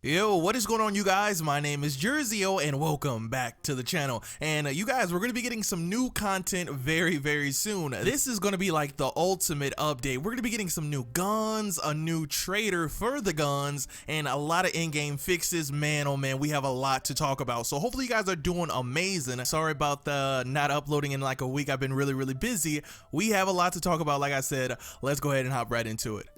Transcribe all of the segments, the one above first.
Yo, what is going on, you guys? My name is Jersey-O and welcome back to the channel. And you guys, we're going to be getting some new content very soon. This is going to be like the ultimate update. We're going to be getting some new guns, a new trader for the guns, and a lot of in-game fixes. Man, oh man, we have a lot to talk about. So hopefully you guys are doing amazing. Sorry about the not uploading in like a week. I've been really busy. We have a lot to talk about. Like I said, let's go ahead and hop right into it.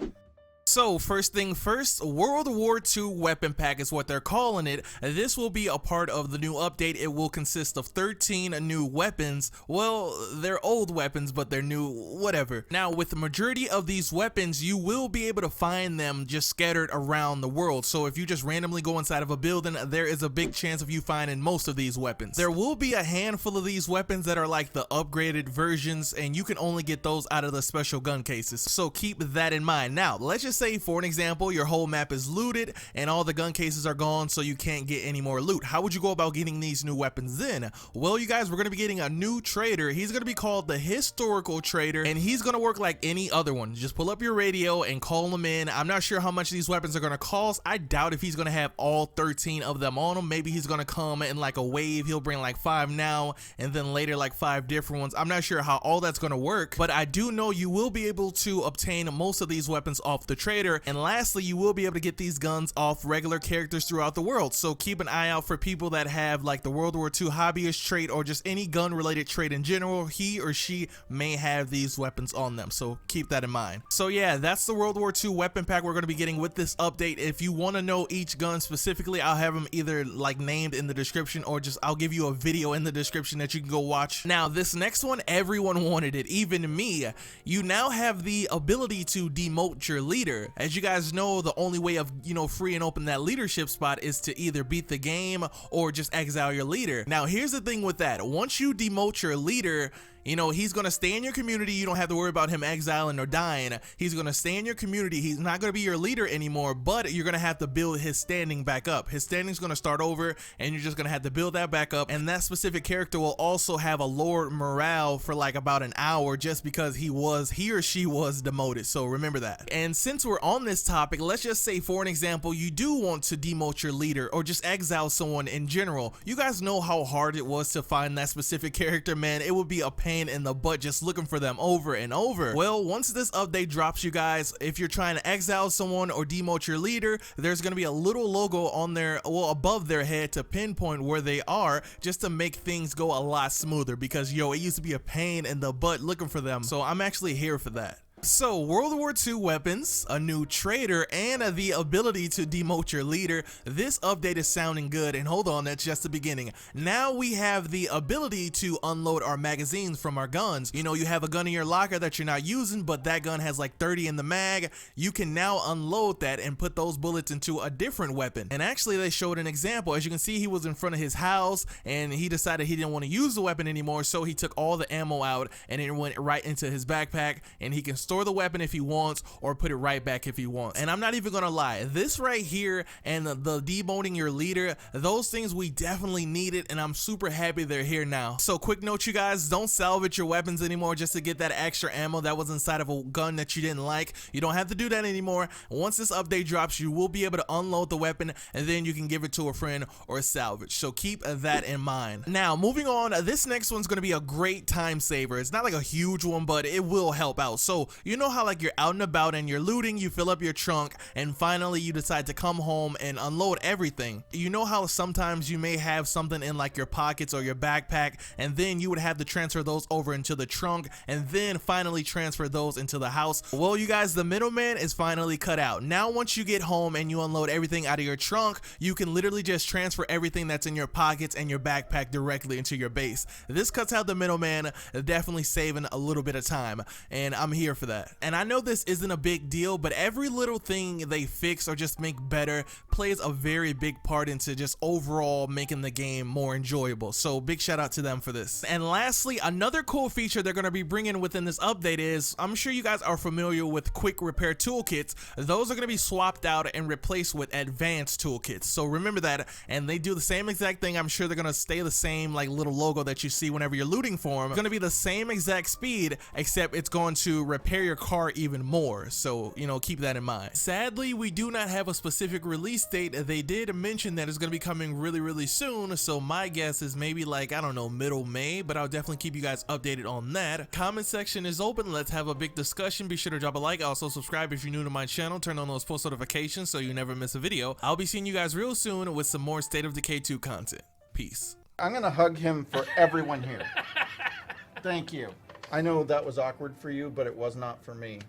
So first thing first, World War II Weapon Pack is what they're calling it. This will be a part of the new update. It will consist of 13 new weapons. Well, they're old weapons, but they're new, whatever. Now, with the majority of these weapons, you will be able to find them just scattered around the world. So if you just randomly go inside of a building, there is a big chance of you finding most of these weapons. There will be a handful of these weapons that are like the upgraded versions, and you can only get those out of the special gun cases. So keep that in mind. Now, let's just say, for an example, your whole map is looted and all the gun cases are gone, so you can't get any more loot. How would you go about getting these new weapons then? Well, you guys, we're going to be getting a new trader. He's going to be called the Historical Trader, and he's going to work like any other one. Just pull up your radio and call him in. I'm not sure how much these weapons are going to cost. I doubt if he's going to have all 13 of them on him. Maybe he's going to come in like a wave. He'll bring like 5 now and then later like 5 different ones. I'm not sure how all that's going to work, but I do know you will be able to obtain most of these weapons off the trader. And lastly, you will be able to get these guns off regular characters throughout the world. So keep an eye out for people that have like the World War II hobbyist trait or just any gun related trait in general. He or she may have these weapons on them, so keep that in mind. So yeah, that's the World War II weapon pack we're going to be getting with this update. If you want to know each gun specifically, I'll have them either like named in the description or just I'll give you a video in the description that you can go watch. Now this next one, everyone wanted it, even me. You now have the ability to demote your leader. As you guys know, the only way of, free and open that leadership spot is to either beat the game or just exile your leader. Now, here's the thing with that. Once you demote your leader, he's going to stay in your community. You don't have to worry about him exiling or dying. He's going to stay in your community. He's not going to be your leader anymore, but you're going to have to build his standing back up. His standing's going to start over, and you're just going to have to build that back up. And that specific character will also have a lowered morale for like about an hour just because he or she was demoted. So remember that. And since we're on this topic, let's just say, for an example, you do want to demote your leader or just exile someone in general. You guys know how hard it was to find that specific character, man. It would be a pain in the butt just looking for them over and over. Well, once this update drops, you guys, if you're trying to exile someone or demote your leader, there's going to be a little logo on their, well, above their head to pinpoint where they are, just to make things go a lot smoother, because it used to be a pain in the butt looking for them. So I'm actually here for that. So World War II weapons, a new trader, and the ability to demote your leader. This update is sounding good, and hold on, that's just the beginning. Now we have the ability to unload our magazines from our guns. You have a gun in your locker that you're not using, but that gun has like 30 in the mag. You can now unload that and put those bullets into a different weapon. And actually they showed an example. As you can see, he was in front of his house and he decided he didn't want to use the weapon anymore, so he took all the ammo out and it went right into his backpack, and he can store the weapon if he wants or put it right back if he wants. And I'm not even gonna lie, this right here and the demoting your leader, those things we definitely needed, and I'm super happy they're here now. So quick note, you guys, don't salvage your weapons anymore just to get that extra ammo that was inside of a gun that you didn't like. You don't have to do that anymore. Once this update drops, you will be able to unload the weapon and then you can give it to a friend or salvage. So keep that in mind. Now moving on, this next one's gonna be a great time saver. It's not like a huge one, but it will help out. So how like you're out and about and you're looting, you fill up your trunk, and finally you decide to come home and unload everything. You know how sometimes you may have something in like your pockets or your backpack, and then you would have to transfer those over into the trunk and then finally transfer those into the house. Well, you guys, the middleman is finally cut out. Now once you get home and you unload everything out of your trunk, you can literally just transfer everything that's in your pockets and your backpack directly into your base. This cuts out the middleman, definitely saving a little bit of time, and I'm here for that. And I know this isn't a big deal, but every little thing they fix or just make better plays a very big part into just overall making the game more enjoyable. So big shout out to them for this. And lastly, another cool feature they're going to be bringing within this update is, I'm sure you guys are familiar with quick repair toolkits. Those are going to be swapped out and replaced with advanced toolkits. So remember that, and they do the same exact thing. I'm sure they're going to stay the same like little logo that you see whenever you're looting for them. It's going to be the same exact speed, except it's going to repair your car even more. So keep that in mind. Sadly, we do not have a specific release state, they did mention that it's going to be coming really soon, so my guess is maybe like, I don't know, middle May, but I'll definitely keep you guys updated on that. Comment section is open. Let's have a big discussion. Be sure to drop a like. Also subscribe if you're new to my channel. Turn on those post notifications so you never miss a video. I'll be seeing you guys real soon with some more State of Decay 2 content. Peace. I'm gonna hug him for everyone here. Thank you. I know that was awkward for you, but it was not for me.